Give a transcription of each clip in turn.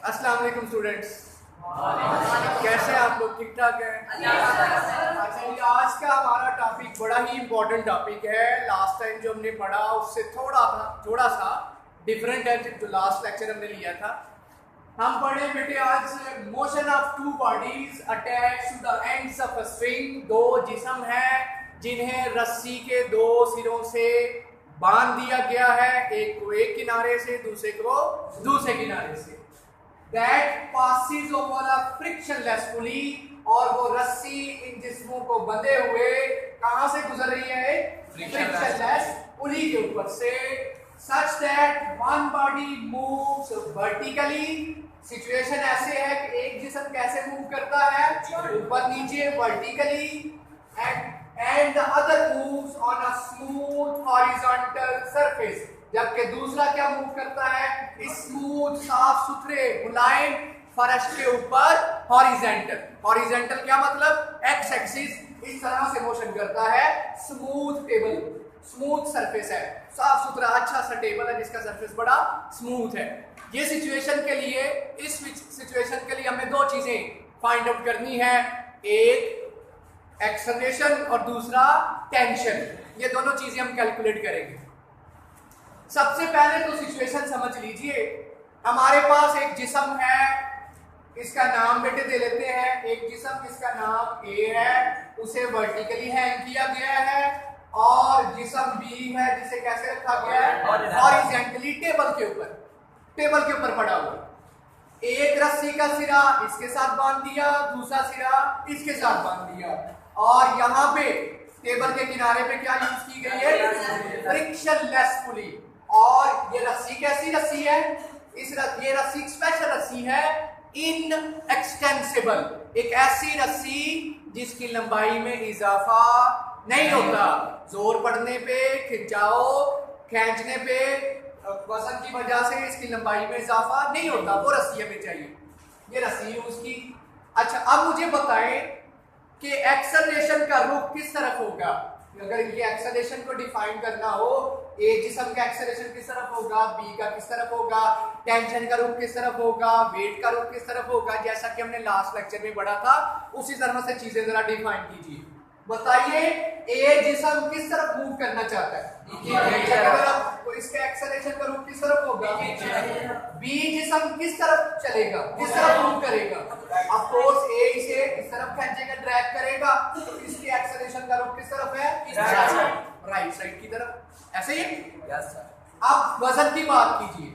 अस्सलाम वालेकुम स्टूडेंट्स, कैसे हैं आप लोग? ठीक ठाक हैं? अच्छा, ये आज का हमारा टॉपिक बड़ा ही इम्पोर्टेंट टॉपिक है। लास्ट टाइम जो हमने पढ़ा उससे थोड़ा सा डिफरेंट है जो लास्ट लेक्चर हमने लिया था। हम पढ़े बेटे आज motion of two bodies attach to the ends of a string. दो जिस्म हैं जिन्हें रस्सी के दो सिरों से बांध दिया गया है, एक को एक किनारे से दूसरे को दूसरे किनारे से। That passes over a frictionless pulley, और वो रस्सी इन जिस्मों को बंधे हुए कहां से गुजर रही है? फ्रिक्शनलेस पुली के ऊपर से। Such that one body moves vertically। Situation ऐसे है कि एक जिस्म कैसे मूव करता है? ऊपर नीचे vertically, and the other moves on a smooth horizontal surface। जबकि दूसरा क्या मूव करता है? इस स्मूथ साफ सुथरे मुलायम फर्श के ऊपर हॉरिजॉन्टल। हॉरिजॉन्टल क्या मतलब? एक्स एक्सिस इस तरह से मोशन करता है। स्मूथ टेबल, स्मूथ सरफेस है, साफ सुथरा अच्छा सा टेबल है जिसका सरफेस बड़ा स्मूथ है। ये सिचुएशन के लिए, इस सिचुएशन के लिए हमें दो चीजें फाइंड आउट करनी है, एक एक्सेलरेशन और दूसरा टेंशन। ये दोनों चीजें हम कैलकुलेट करेंगे। सबसे पहले तो सिचुएशन समझ लीजिए। हमारे पास एक जिस्म है, इसका नाम बेटे दे लेते हैं। एक जिस्म जिसका नाम ए है, उसे वर्टिकली हैंग किया गया है, और जिस्म बी है जिसे कैसे रखा गया है? हॉरिजॉन्टली टेबल के ऊपर पड़ा हुआ। एक रस्सी का सिरा इसके साथ बांध दिया, दूसरा सिरा इसके साथ बांध दिया, और यहाँ पे टेबल के किनारे पे क्या यूज की गई है? फ्रिक्शनलेस पुली। और ये रस्सी कैसी रस्सी है? ये रस्सी एक स्पेशल रस्सी है, इनएक्सटेंसिबल। एक ऐसी रस्सी जिसकी लंबाई में इजाफा नहीं होता। जोर पड़ने पे, खिंचाओ, खींचने पे, वजन की वजह से इसकी लंबाई में इजाफा नहीं होता। वो रस्सी हमें चाहिए, ये रस्सी यूज की। अच्छा, अब मुझे बताएं कि एक्सेलरेशन का रुख किस तरफ होगा? अगर ये एक्सेलरेशन को डिफाइन करना हो, ए जिस्म का एक्सेलरेशन किस तरफ होगा, बी का किस तरफ होगा, टेंशन का रुख किस तरफ होगा, वेट का रुख किस तरफ होगा, जैसा कि हमने लास्ट लेक्चर में पढ़ा था, उसी तरह से चीजें जरा डिफाइन कीजिए। बताइए, ए जिस्म किस तरफ मूव करना चाहता है? तो इसका एक्सेलरेशन का रुख किस तरफ होगा? बी जिस्म किस तरफ चलेगा, किस तरफ मूव करेगा? ऑफ कोर्स ए इसे इस तरफ खींचेगा, ड्रैग करेगा, तो इसकी एक्सेलरेशन का रुख किस तरफ है? राइट साइड की तरफ। ऐसे ही? Yes sir. अब वजन की बात कीजिए।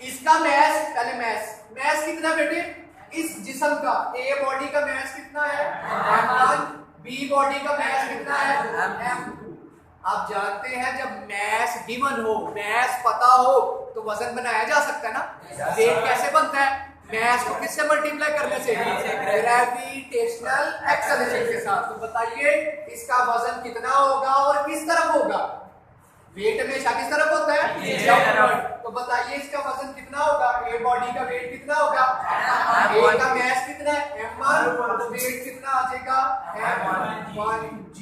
इसका मैस, पहले मैस कितना बेटे? इस जिस्म का ए बॉडी का मैस कितना है? m1। बी बॉडी का मैस कितना है? m2। आप जानते हैं जब मैस गिवन हो, मैस पता हो, तो वजन बनाया जा सकता है ना। वेट कैसे बनता है? मैस को किससे मल्टीप्लाई करने से? ग्रेविटेशनल एक्सेलरेशन के साथ। तो बताइए इसका वजन कितना होगा और किस तरफ होगा? वेट हमेशा किस तरफ होता है? तो बताइए इसका वजन कितना होगा? ए बॉडी का वेट कितना होगा? ए का मैस कितना है? m1। तो वेट कितना आ जाएगा? m1g।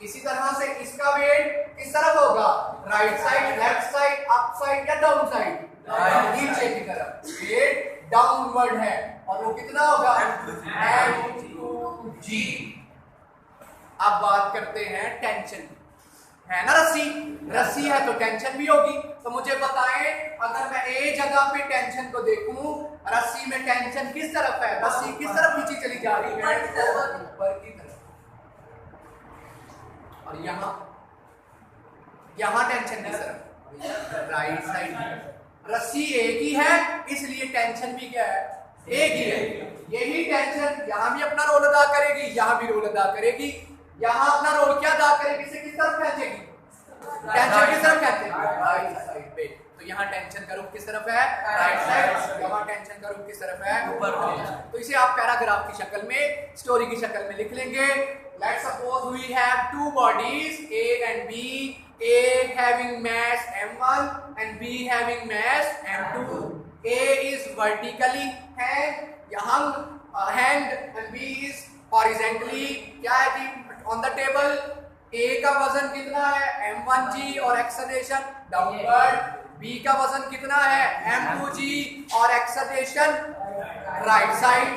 इसी तरह से इसका वेट किस तरफ होगा? Right side, left side, up side या डाउन साइड? नीचे की तरफ। वेट डाउनवर्ड है, और वो कितना होगा? m2g। अब बात करते हैं टेंशन, है ना। रस्सी है तो टेंशन भी होगी। तो मुझे बताएं, अगर मैं ए जगह पे टेंशन को देखूं, रस्सी में टेंशन किस तरफ है? रस्सी किस तरफ नीचे चली जा रही है? ऊपर की तरफ। और यहाँ टेंशन किस तरफ? Right side. रस्सी एक ही है, इसलिए टेंशन भी क्या है? एक ही है। यही टेंशन यहाँ भी अपना रोल अदा करेगी, यहाँ भी रोल अदा करेगी। यहाँ अपना रोल क्या अदा करेगी? इसे किस तरफ खींचेगी? टेंशन किस तरफ खींचेगी? राइट साइड पे। तो यहाँ टेंशन का रुख किस तरफ है? Right side. यहाँ टेंशन का रुख किस तरफ है? ऊपर। तो इसे आप पैराग्राफ की शक्ल में, स्टोरी की शक्ल में लिख लेंगे। Let's suppose we have two bodies, A and B. A having mass m1 and B having mass m2. A is vertically hanged and B is horizontally क्या है जी? On the table. A का वजन कितना है? m1g और acceleration downward. B का वजन कितना है m2g और एक्सेलरेशन राइट साइड।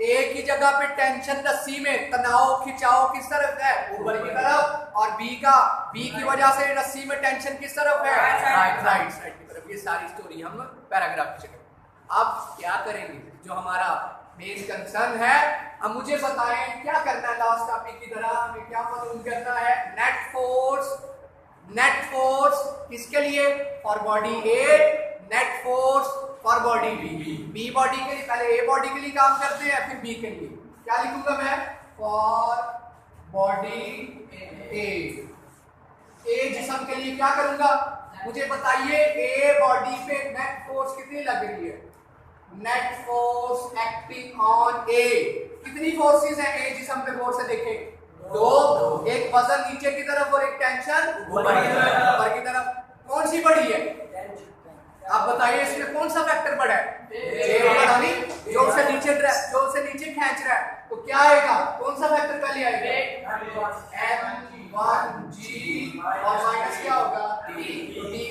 ए की जगह पे टेंशन रस्सी में तनाव खिंचाव किस तरफ है ऊपर की तरफ, और बी की वजह से रस्सी में टेंशन किस तरफ है राइट साइड की तरफ। ये सारी स्टोरी हम पैराग्राफ की जगह। अब क्या करेंगे जो हमारा मेन कंसर्न है, अब मुझे बताएं क्या करना है लास्ट टॉपिक की तरह, हमें क्या मालूम करना है। नेट फोर्स किसके लिए for body A, net force for body B body के लिए, पहले ए बॉडी के लिए काम करते हैं फिर बी के लिए। क्या लिखूंगा मैं फॉर बॉडी ए जिस्म के लिए क्या करूंगा मुझे बताइए। ए बॉडी पे नेट फोर्स कितनी लग रही है, नेट फोर्स एक्टिंग ऑन ए, कितनी फोर्सेस है ए जिस्म पे फोर्स है देखें दो, एक वजन नीचे की तरफ और एक टेंशन ऊपर की तरफ। कौन सी बड़ी है आप बताइए, इसमें कौन सा फैक्टर बड़ा है जो उसे नीचे खींच रहा है, तो क्या आएगा कौन सा फैक्टर पहले आएगा m1g और माइनस क्या होगा d।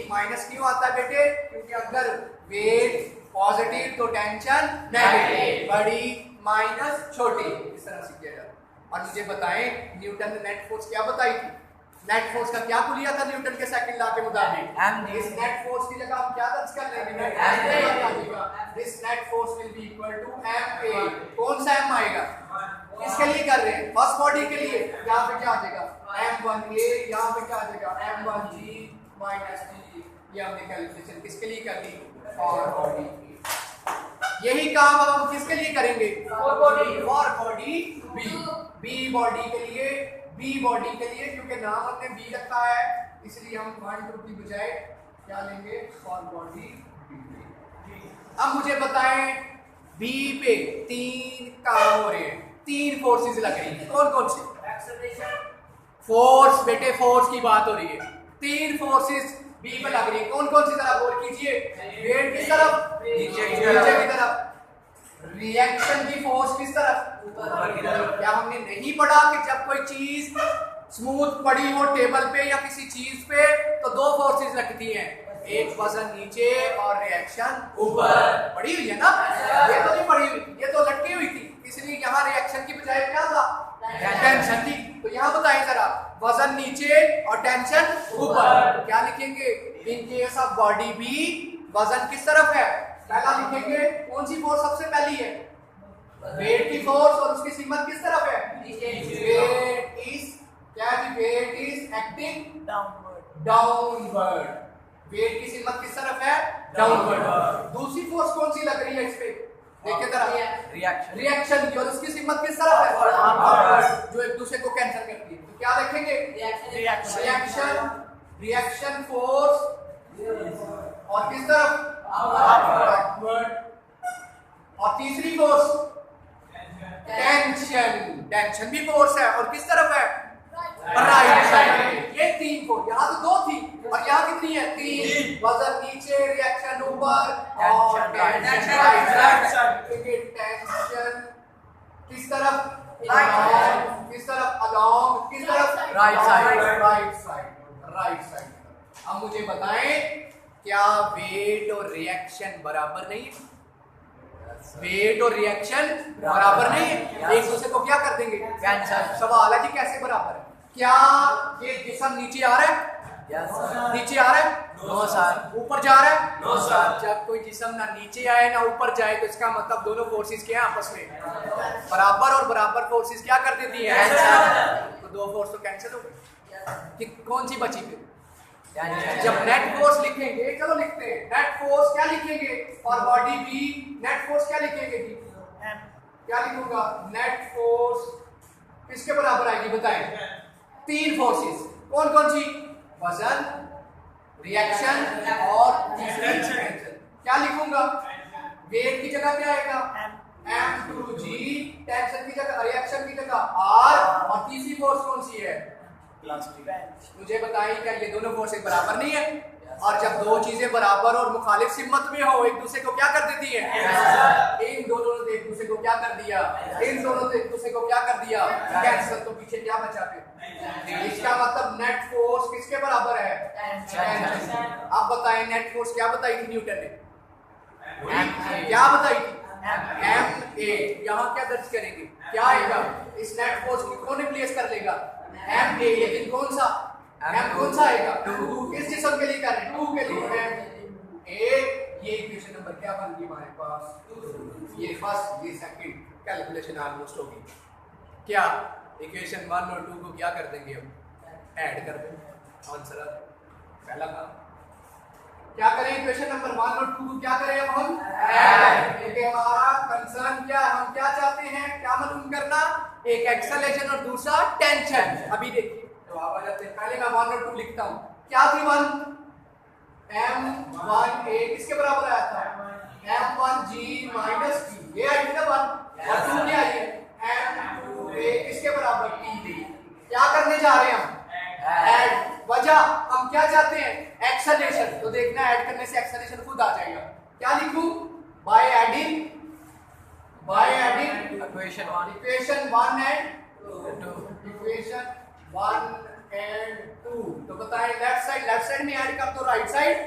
माइनस क्यों आता है बेटे, क्योंकि अगर वेट पॉजिटिव तो टेंशन नेगेटिव, बड़ी माइनस छोटी, इस तरह से किया जाता है। और मुझे बताएं न्यूटन ने नेट फोर्स क्या बताई थी, नेट फोर्स का क्या कुलिया था न्यूटन के सेकंड लॉ के मुताबिक। इस नेट फोर्स की जगह हम क्या दर्ज कर लेंगे, this net force will be equal to ma। कौन सा m आएगा, किसके लिए कर रहे हैं फर्स्ट बॉडी के लिए, यहाँ पे क्या आ जाएगा m1a, यहाँ पे क्या आ जाएगा m1g माइनस d। ये हमने कैलकुलेशन किसके लिए कर ली फॉर बॉडी। यही काम अब हम किसके लिए करेंगे फॉर बॉडी बी बॉडी के लिए, क्योंकि नाम हमने बी रखा है इसलिए हम 1 2 की बजाय क्या लेंगे फॉर बॉडी बी। अब मुझे बताएं बी पे 3 काम हो रहे हैं, 3 फोर्सेस लग रही हैं, कौन सी फोर्स बेटे, फोर्स की बात हो रही है, 3 फोर्सेस बी पे लग रही है। कौन सी तरफ गौर कीजिए, वेट किस तरफ नीचे की तरफ, रिएक्शन की फोर्स किस तरफ ऊपर की तरफ। क्या हमने नहीं पढ़ा कि जब कोई चीज स्मूथ पड़ी हो टेबल पे या किसी चीज पे तो 2 फोर्सेस लगती हैं, एक वजन नीचे और रिएक्शन ऊपर। पड़ी हुई है ना, ये तो नहीं पड़ी हुई, ये तो लटकी हुई थी, इसलिए यहाँ रिएक्शन की बजाय क्या था टेंशन थी। तो यहाँ बताइए जरा वजन नीचे और टेंशन ऊपर, क्या लिखेंगे in case of body B वजन किस तरफ है, पहला लिखेंगे कौन सी फोर्स सबसे पहली है वेट की फोर्स, और उसकी सीमत किस तरफ है weight is acting downward, weight की सीमत किस तरफ है डाउनवर्ड। दूसरी फोर्स कौन सी लग रही है इस पे देखिए जरा रिएक्शन की, और उसकी सीमत किस तरफ है जो एक दूसरे को कैंसिल करती है। तो क्या लिखेंगे रिएक्शन फोर्स और किस तरफ बैकवर्ड, और तीसरी फोर्स टेंशन भी फोर्स है और किस तरफ है राइट साइड। ये 3 फोर्स, यहाँ तो 2 थी और यहाँ कितनी है 3, वजन नीचे रिएक्शन ऊपर और टेंशन राइट साइड। टेंशन किस तरफ अलोंग किस तरफ राइट साइड। अब मुझे बताएं क्या वेट और रिएक्शन बराबर नहीं है, वेट और रिएक्शन बराबर नहीं है, एक दूसरे को क्या कर देंगे कैंसिल। सवाल है जी कैसे बराबर है, क्या ये जिस्म नीचे आ रहा है नीचे आ रहा है नो सर, ऊपर जा रहा है नो सर। जब कोई जिस्म ना नीचे आए ना ऊपर जाए तो इसका मतलब दोनों फोर्सेस क्या आपस में बराबर, और बराबर फोर्सेस क्या कर देती है तो 2 फोर्स तो कैंसिल हो गई, कौन सी बची फिर। जब नेट फोर्स लिखेंगे, चलो लिखते हैं नेट फोर्स क्या लिखेंगे और बॉडी बी नेट फोर्स क्या लिखेंगे जी, क्या लिखूंगा नेट फोर्स किसके बराबर आएगी बताएं, 3 फोर्सेस कौन सी वजन रिएक्शन और टेंशन। क्या लिखूंगा वेट की जगह क्या आएगा m2g, टेंशन की जगह रिएक्शन की जगह r, और तीसरी फोर्स कौन सी है मुझे बताइए क्या ये दोनों फोर्सेस बराबर नहीं है। और जब 2 चीजें बराबर और मुखालिफ सिमत में हो एक दूसरे को क्या कर देती है, इन दोनों ने एक दूसरे को क्या कर दिया, इन दोनों ने एक दूसरे को क्या कर दिया कैंसिल। तो पीछे क्या बचा फिर, इसका मतलब नेट फोर्स किसके बराबर है। अब बताएं नेट फोर्स क्या न्यूटन ने? क्या बताई थी? ma। यहाँ क्या दर्ज करेंगे? क्या आएगा? इस नेट फोर्स को कौन रिप्लेस कर लेगा? ma। लेकिन कौन सा कौन सा आएगा? 2। किस जिसम के लिए कर रहे हैं? 2 के लिए। ये इक्वेशन नंबर क्या बन गई हमारे पास? ये फर्स्ट, ये सेकंड कैलकुलेशन ऑलमोस्ट होगी। क्या इक्वेशन 1 और 2 को क्या कर देंगे? हम ऐड कर देंगे। आंसर पहला काम क्या करें? इक्वेशन नंबर 1 और 2 को क्या करें? अब हम ऐड। क्योंकि हमारा कंसर्न क्या है? हम क्या चाहते हैं? क्या मालूम करना? एक एक्सेलरेशन और दूसरा टेंशन। अभी देखिए जवाब आ जाते हैं। पहले मैं 1 और 2 लिखता हूं। क्या थी 1? m1a किसके बराबर आया था? m1g minus t। ये आई थी ना 1। और 2 क्या आई है? m2a किसके बराबर? t। क्या करने जा रहे हैं हम? ऐड। वजह हम क्या चाहते हैं? एक्सेलरेशन। तो देखना ऐड करने से एक्सेलरेशन खुद आ जाएगा। क्या लिखूं? By adding equation 1 and 2। Equation 1 and 2। तो बताएं लेफ्ट साइड में ऐड कर दो, राइट साइड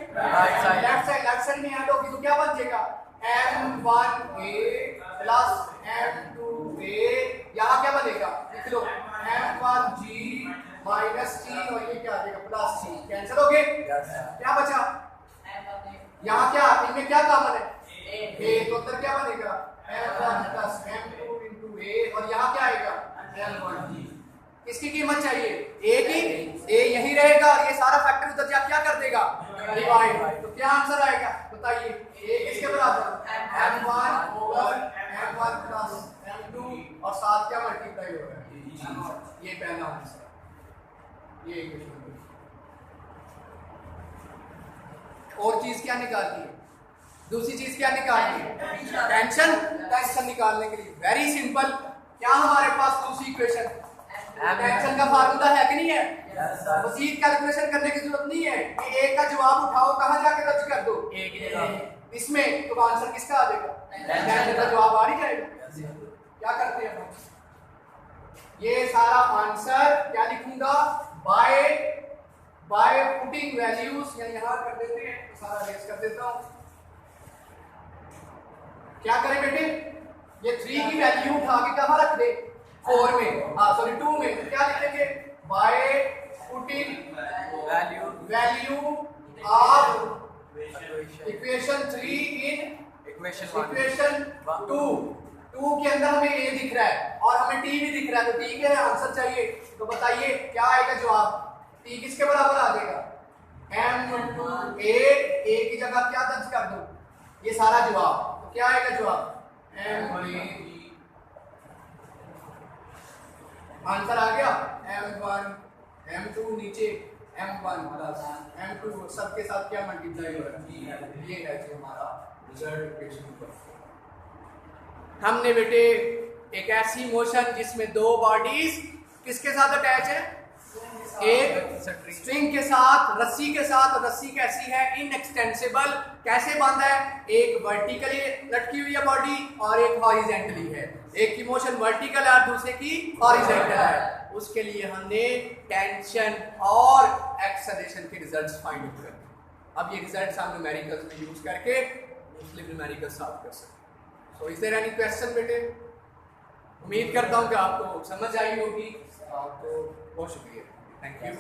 लेफ्ट साइड में ऐड होगी तो क्या बन जाएगा? m1a plus m2a। यहाँ क्या बनेगा? लिख लो m1g माइनस t और ये क्या आ जाएगा? Plus t। कैंसिल हो गए? क्या बचा? यहाँ क्या इनमें क्या कॉमन है? a। तो अंदर क्या बनेगा? m1 plus m2 into a और यहाँ क्या आएगा? m1g। किसकी कीमत चाहिए? a की। a यही रहेगा और ये सारा फैक्टर उधर जा क्या कर देगा? डिवाइड। तो क्या आंसर आएगा? बताइए। a किसके बराबर? m1 over m1 plus m2 और साथ क्या मल्टीप्लाई हो रहा है? ये पहला आंसर। ये इक्वेशन। और चीज क्या निकालनी है? दूसरी चीज क्या निकालनी है? टेंशन निकालने के लिए वेरी सिंपल। क्या हमारे पास दूसरी इक्वेशन? टेंशन का फार्मूला है कि नहीं है? मजीद कैलकुलेशन करने की जरूरत नहीं है कि एक का जवाब उठाओ, कहां जाके दर्ज कर दो? एक इसमें। तो आंसर किसका आ जाएगा? टेंशन का जवाब आ नहीं जाएगा। क्या करते हैं हम? ये सारा आंसर क्या लिखूंगा? बाय पुटिंग वैल्यूज यहां कर देते हैं। सारा रेस कर देता हूं। क्या करें बेटे? ये 3 की वैल्यू उठा के कहां रख दे? 4 में, सॉरी 2 में। क्या लिखेंगे? By putting value of equation 3 in equation 2। 2 के अंदर हमें a दिख रहा है और हमें t भी दिख रहा है। तो t के आंसर चाहिए। तो बताइए क्या आएगा जवाब? t किसके बराबर आ जाएगा? m2a। की जगह क्या दर्ज कर दो? ये सारा जवाब। तो क्या आएगा जवाब? m2a। आंसर आ गया। m1 m2 नीचे m1 प्लस m2 सबके साथ क्या मल्टीप्लाई हो रहा है? ये है जी हमारा रिजल्ट इक्वेशन पर। हमने बेटे एक ऐसी मोशन जिसमें 2 बॉडीज किसके साथ अटैच है? एक स्ट्रिंग के साथ, रस्सी के साथ। रस्सी कैसी है? इनएक्सटेंसिबल। कैसे बांधा है? एक वर्टिकली लटकी हुई है बॉडी और एक हॉरिजेंटली है। एक की मोशन वर्टिकल है और दूसरे की हॉरिजेंटल है। उसके लिए हमने टेंशन और एक्सेलरेशन के रिजल्ट्स फाइंड आउट करते हैं। अब ये रिजल्ट्स हम न्यूमेरिकल्स में यूज करके मुस्लिम न्यूमेरिकल सॉल्व कर सकते हैं। So is there any question बेटे? उम्मीद करता हूँ कि आपको समझ आई होगी। आपको बहुत शुक्रिया। Thank you.